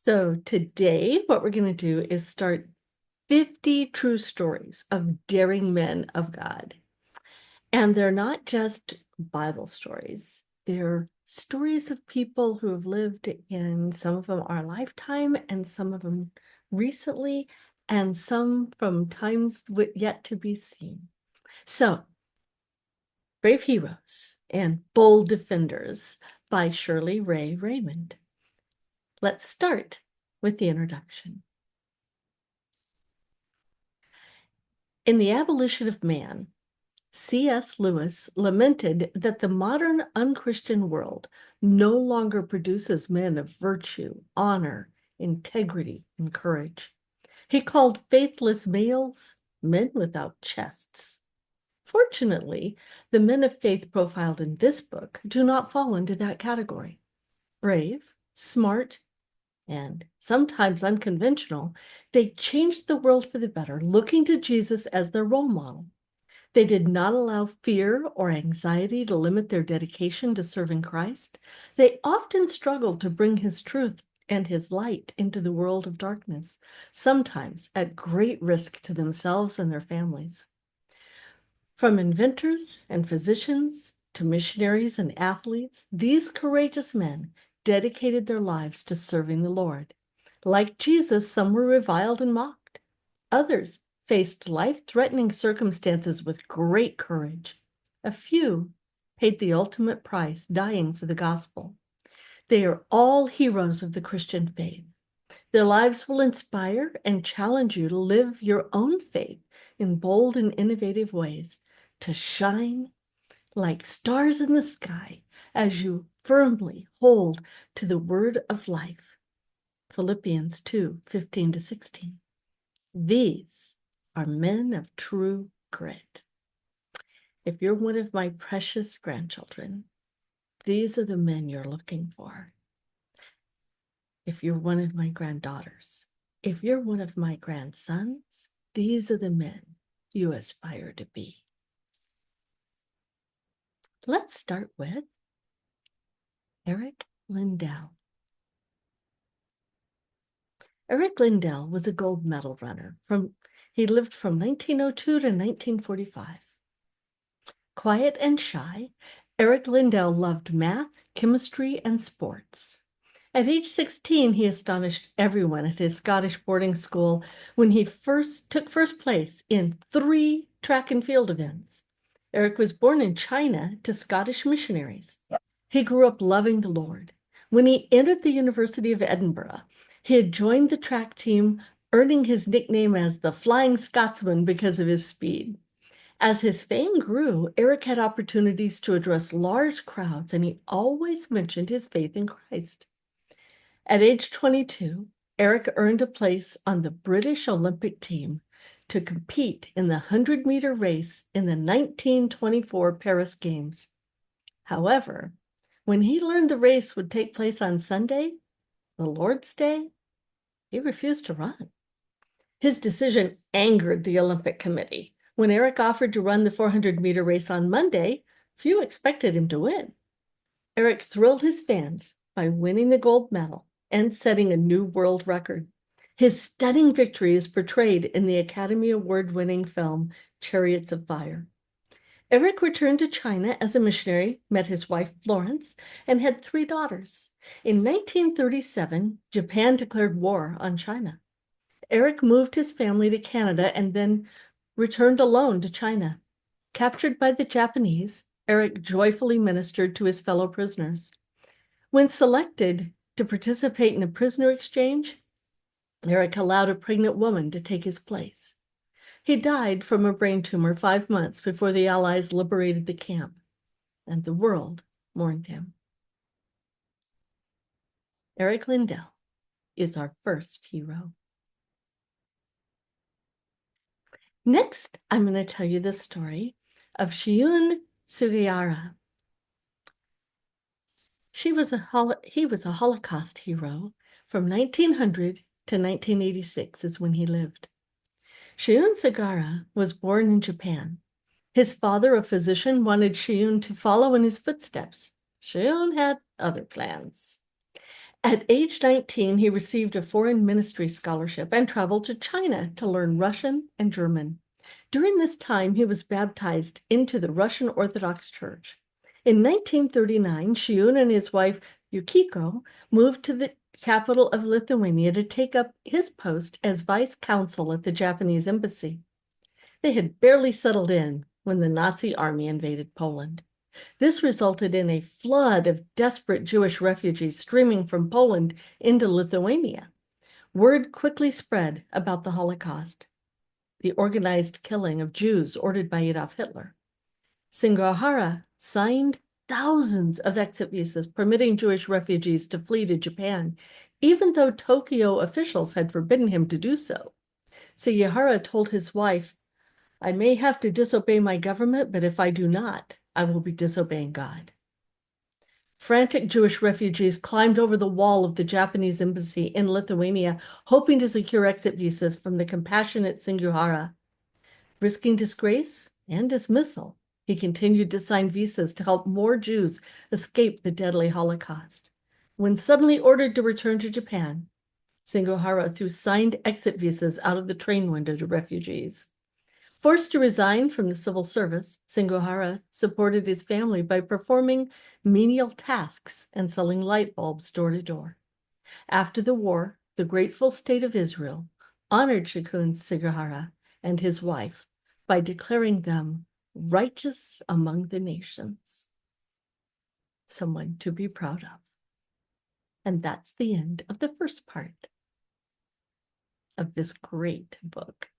So today, what we're going to do is start 50 true stories of daring men of God. And they're not just Bible stories. They're stories of people who have lived in some of them our lifetime and some of them recently and some from times yet to be seen. So, Brave Heroes and Bold Defenders by Shirley Ray Raymond. Let's start with the introduction. In The Abolition of Man, C.S. Lewis lamented that the modern unchristian world no longer produces men of virtue, honor, integrity, and courage. He called faithless males men without chests. Fortunately, the men of faith profiled in this book do not fall into that category. Brave, smart, and sometimes unconventional, they changed the world for the better, looking to Jesus as their role model. They did not allow fear or anxiety to limit their dedication to serving Christ. They often struggled to bring his truth and his light into the world of darkness, sometimes at great risk to themselves and their families. From inventors and physicians to missionaries and athletes, these courageous men dedicated their lives to serving the Lord. Like Jesus, some were reviled and mocked. Others faced life-threatening circumstances with great courage. A few paid the ultimate price, dying for the gospel. They are all heroes of the Christian faith. Their lives will inspire and challenge you to live your own faith in bold and innovative ways, to shine like stars in the sky as you firmly hold to the word of life. Philippians 2:15-16. These are men of true grit. If you're one of my precious grandchildren, these are the men you're looking for. If you're one of my granddaughters, if you're one of my grandsons, these are the men you aspire to be. Let's start with Eric Liddell. Eric Liddell was a gold medal runner. He lived from 1902 to 1945. Quiet and shy, Eric Liddell loved math, chemistry, and sports. At age 16, he astonished everyone at his Scottish boarding school when he took first place in 3 track and field events. Eric was born in China to Scottish missionaries. He grew up loving the Lord. When he entered the University of Edinburgh, he had joined the track team, earning his nickname as the Flying Scotsman because of his speed. As his fame grew, Eric had opportunities to address large crowds, and he always mentioned his faith in Christ. At age 22, Eric earned a place on the British Olympic team to compete in the 100-meter race in the 1924 Paris Games. However, when he learned the race would take place on Sunday, the Lord's Day, he refused to run. His decision angered the Olympic Committee. When Eric offered to run the 400-meter race on Monday, few expected him to win. Eric thrilled his fans by winning the gold medal and setting a new world record. His stunning victory is portrayed in the Academy Award-winning film Chariots of Fire. Eric returned to China as a missionary, met his wife Florence, and had 3 daughters. In 1937, Japan declared war on China. Eric moved his family to Canada and then returned alone to China. Captured by the Japanese, Eric joyfully ministered to his fellow prisoners. When selected to participate in a prisoner exchange, Eric allowed a pregnant woman to take his place. He died from a brain tumor 5 months before the Allies liberated the camp, and the world mourned him. Eric Liddell is our first hero. Next, I'm going to tell you the story of Sugihara. He was a Holocaust hero from 1900 to 1986 is when he lived. Sugihara was born in Japan. His father, a physician, wanted Shiyun to follow in his footsteps. Shiyun had other plans. At age 19, he received a foreign ministry scholarship and traveled to China to learn Russian and German. During this time, he was baptized into the Russian Orthodox Church. In 1939, Shiun and his wife Yukiko moved to the capital of Lithuania to take up his post as vice consul at the Japanese embassy. They had barely settled in when the Nazi army invaded Poland. This resulted in a flood of desperate Jewish refugees streaming from Poland into Lithuania. Word quickly spread about the Holocaust, the organized killing of Jews ordered by Adolf Hitler. Sugihara signed thousands of exit visas permitting Jewish refugees to flee to Japan, even though Tokyo officials had forbidden him to do so. Sugihara told his wife, "I may have to disobey my government, but if I do not, I will be disobeying God." Frantic Jewish refugees climbed over the wall of the Japanese embassy in Lithuania, hoping to secure exit visas from the compassionate Sugihara. Risking disgrace and dismissal, he continued to sign visas to help more Jews escape the deadly Holocaust. When suddenly ordered to return to Japan, Sugihara threw signed exit visas out of the train window to refugees. Forced to resign from the civil service, Sugihara supported his family by performing menial tasks and selling light bulbs door to door. After the war, the grateful state of Israel honored Shikun Sugihara and his wife by declaring them righteous among the nations. Someone to be proud of. And that's the end of the first part of this great book.